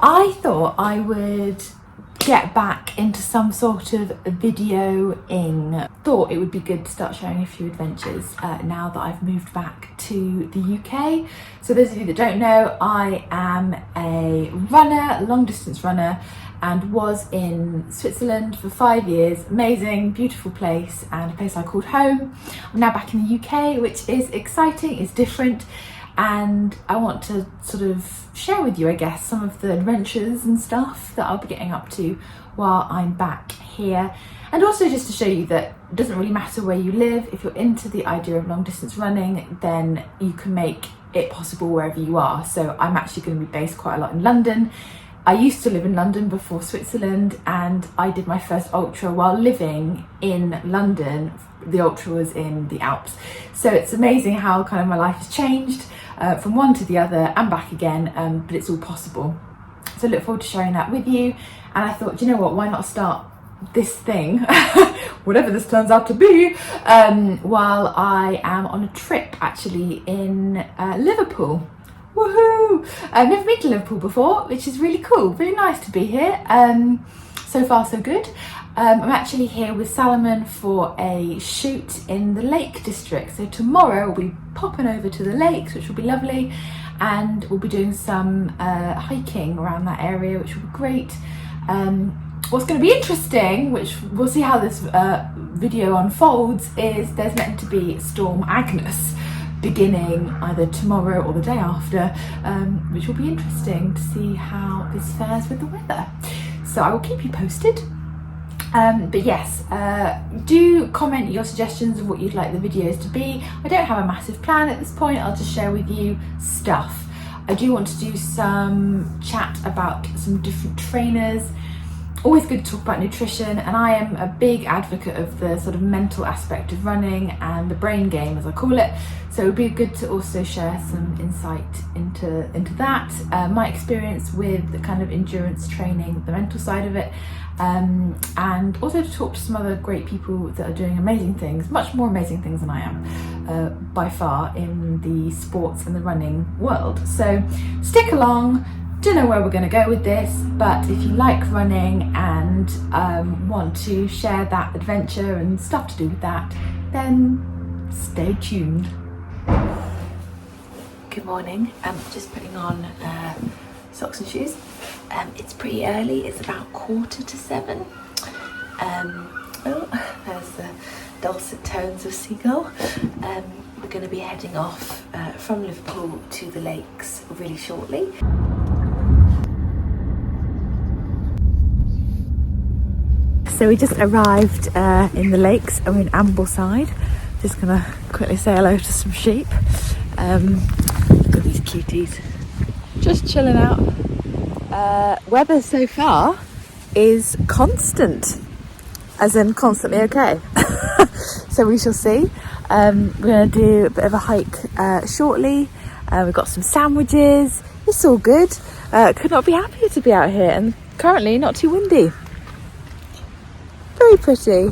I thought I would get back into some sort of videoing. Thought it would be good to start sharing a few adventures now that I've moved back to the UK. So those of you that don't know, I am a runner, a long distance runner, and was in Switzerland for 5 years. Amazing, beautiful place, and a place I called home. I'm now back in the UK, which is exciting, it's different, and I want to sort of share with you, I guess, some of the adventures and stuff that I'll be getting up to while I'm back here. And also just to show you that it doesn't really matter where you live. If you're into the idea of long distance running, then you can make it possible wherever you are. So I'm actually going to be based quite a lot in London. I used to live in London before Switzerland, and I did my first ultra while living in London. The ultra was in the Alps. So it's amazing how kind of my life has changed from one to the other and back again, but it's all possible. So I look forward to sharing that with you. And I thought, you know what, why not start this thing, whatever this turns out to be, while I am on a trip actually in Liverpool. Woohoo! I've never been to Liverpool before, which is really cool, really nice to be here. So far so good. I'm actually here with Salomon for a shoot in the Lake District. So tomorrow we'll be popping over to the lakes, which will be lovely, and we'll be doing some hiking around that area, which will be great. What's going to be interesting, which we'll see how this video unfolds, is there's meant to be Storm Agnes beginning either tomorrow or the day after, which will be interesting to see how this fares with the weather. So I will keep you posted. But yes, do comment your suggestions of what you'd like the videos to be. I don't have a massive plan at this point, I'll just share with you stuff. I do want to do some chat about some different trainers. Always good to talk about nutrition, and I am a big advocate of the sort of mental aspect of running and the brain game, as I call it. So it would be good to also share some insight into that, my experience with the kind of endurance training, the mental side of it, and also to talk to some other great people that are doing amazing things, much more amazing things than I am by far in the sports and the running world. So stick along. Don't know where we're going to go with this, but if you like running and want to share that adventure and stuff to do with that, then stay tuned. Good morning. I'm just putting on socks and shoes. It's pretty early. It's about 6:45. Oh, there's the dulcet tones of Seagull. We're going to be heading off from Liverpool to the lakes really shortly. So we just arrived in the lakes. We're in Ambleside. Just gonna quickly say hello to some sheep. Look at these cuties, just chilling out. Weather so far is constant, as in constantly okay. So we shall see. We're gonna do a bit of a hike shortly. We've got some sandwiches. It's all good. Could not be happier to be out here, and currently not too windy. Very pretty.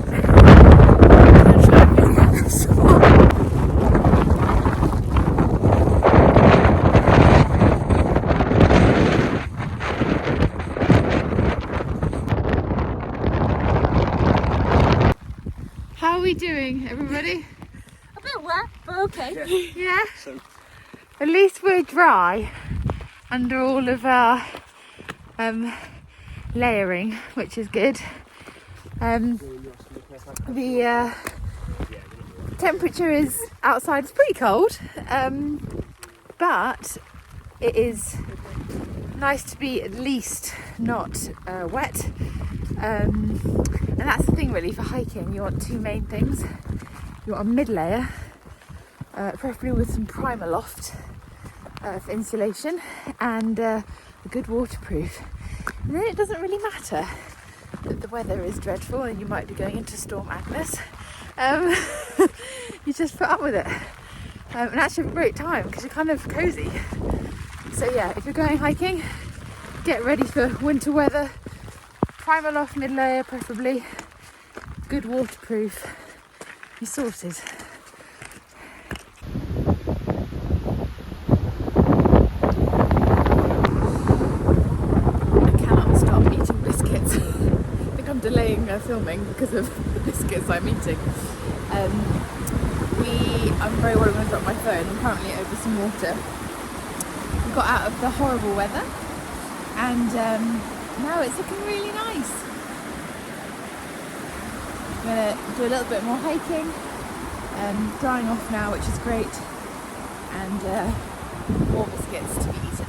How are we doing, everybody? A bit wet, but okay. Yeah. At least we're dry under all of our layering, which is good. The temperature is outside is pretty cold, but it is nice to be at least not wet, and that's the thing really for hiking. You want two main things. You want a mid layer, preferably with some primer loft for insulation, and a good waterproof. And then it doesn't really matter that the weather is dreadful and you might be going into Storm Agnes. You just put up with it, and actually have a great time because you're kind of cozy. So yeah, if you're going hiking, get ready for winter weather. Primer loft, mid layer preferably, good waterproof. You're sorted. filming because of the biscuits I'm eating. I'm very worried when I drop my phone. I'm currently over some water. We got out of the horrible weather and now it's looking really nice. I'm going to do a little bit more hiking, drying off now, which is great, and more biscuits to be eaten.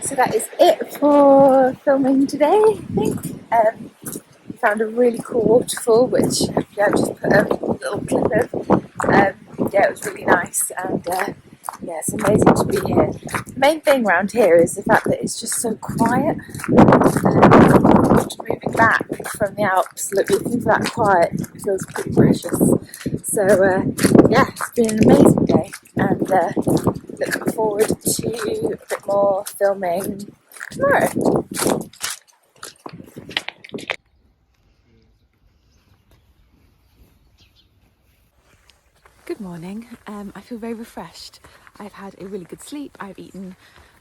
So that is it for filming today, I think. We found a really cool waterfall, which I've just put a little clip of. Yeah, it was really nice, and yeah, it's amazing to be here. The main thing around here is the fact that it's just so quiet. Moving back from the Alps, looking for that quiet feels pretty precious. So yeah, it's been an amazing day, and looking forward to a bit more filming tomorrow. Good morning. I feel very refreshed. I've had a really good sleep. I've eaten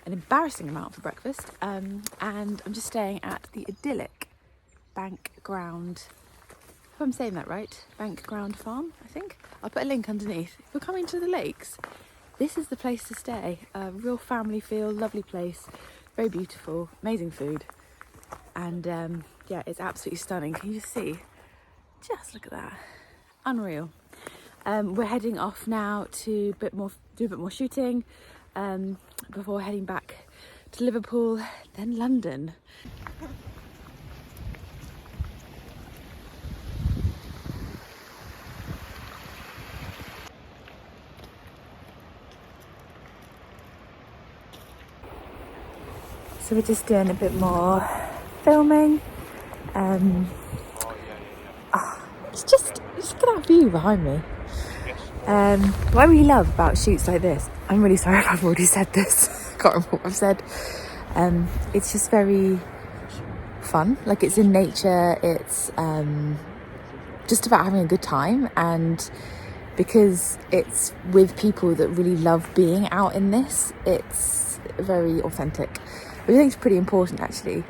an embarrassing amount for breakfast, and I'm just staying at the idyllic Bank Ground. If I'm saying that right, Bank Ground Farm, I think. I'll put a link underneath. If you're coming to the lakes, this is the place to stay. A real family feel, lovely place, very beautiful, amazing food, and yeah, it's absolutely stunning. Can you just see? Just look at that, unreal. We're heading off now to do a bit more shooting before heading back to Liverpool, then London. So we're just doing a bit more filming. It's just look at that view behind me. What I really love about shoots like this, I'm really sorry if I've already said this, I can't remember what I've said. It's just very fun, like it's in nature, it's just about having a good time, and because it's with people that really love being out in this, it's very authentic. I think it's pretty important actually.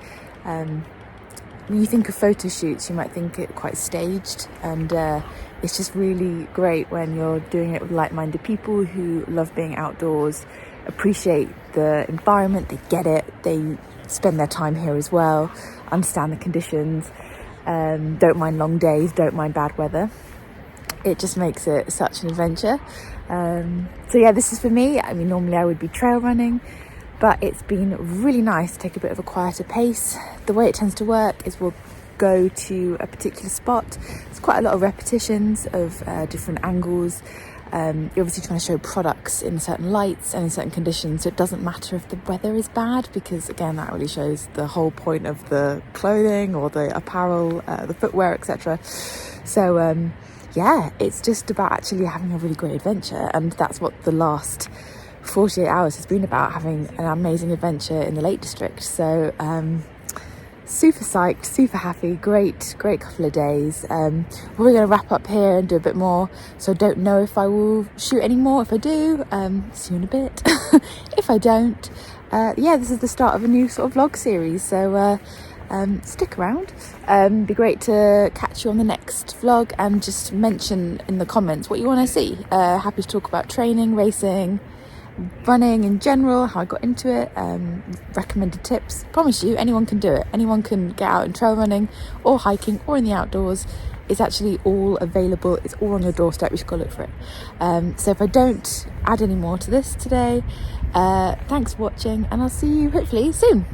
When you think of photo shoots, you might think it quite staged, and it's just really great when you're doing it with like-minded people who love being outdoors, appreciate the environment, they get it, they spend their time here as well, understand the conditions, don't mind long days, don't mind bad weather. It just makes it such an adventure. So yeah, this is for me. I mean, normally I would be trail running, but it's been really nice to take a bit of a quieter pace. The way it tends to work is we'll go to a particular spot. There's quite a lot of repetitions of different angles. You're obviously trying to show products in certain lights and in certain conditions, so it doesn't matter if the weather is bad, because again, that really shows the whole point of the clothing or the apparel, the footwear, etc. So yeah, it's just about actually having a really great adventure, and that's what the last 48 hours has been about, having an amazing adventure in the Lake District. So super psyched, super happy, great couple of days. We're going to wrap up here and do a bit more, so I don't know if I will shoot any more. If I do, see you in a bit. If I don't, yeah, this is the start of a new sort of vlog series, so stick around. Be great to catch you on the next vlog, and just mention in the comments what you want to see. Happy to talk about training, racing, running in general, how I got into it, recommended tips. Promise you, anyone can do it. Anyone can get out and trail running or hiking or in the outdoors. It's actually all available. It's all on your doorstep. You just gotta look for it. So if I don't add any more to this today, thanks for watching, and I'll see you hopefully soon.